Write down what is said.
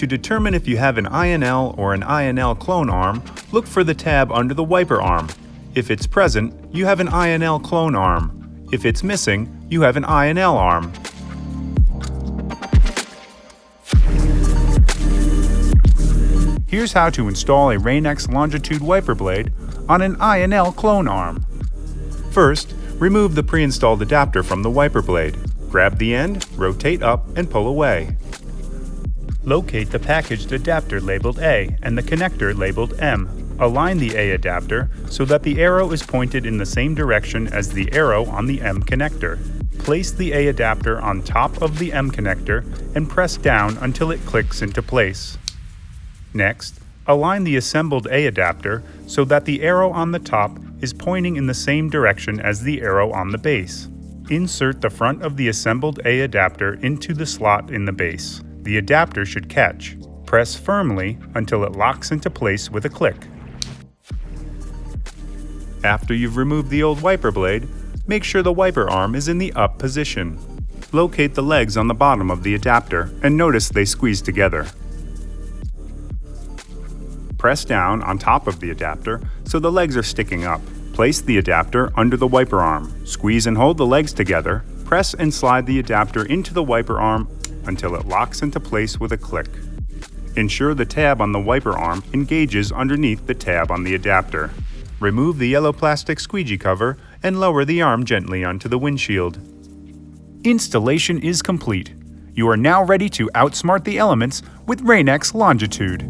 To determine if you have an I&L or an I&L clone arm, look for the tab under the wiper arm. If it's present, you have an I&L clone arm. If it's missing, you have an I&L arm. Here's how to install a Rain-X Longitude wiper blade on an I&L clone arm. First, remove the pre-installed adapter from the wiper blade. Grab the end, rotate up, and pull away. Locate the packaged adapter labeled A and the connector labeled M. Align the A adapter so that the arrow is pointed in the same direction as the arrow on the M connector. Place the A adapter on top of the M connector and press down until it clicks into place. Next, align the assembled A adapter so that the arrow on the top is pointing in the same direction as the arrow on the base. Insert the front of the assembled A adapter into the slot in the base. The adapter should catch. Press firmly until it locks into place with a click. After you've removed the old wiper blade, make sure the wiper arm is in the up position. Locate the legs on the bottom of the adapter and notice they squeeze together. Press down on top of the adapter so the legs are sticking up. Place the adapter under the wiper arm. Squeeze and hold the legs together. Press and slide the adapter into the wiper arm until it locks into place with a click. Ensure the tab on the wiper arm engages underneath the tab on the adapter. Remove the yellow plastic squeegee cover and lower the arm gently onto the windshield. Installation is complete. You are now ready to outsmart the elements with Rain-X Longitude.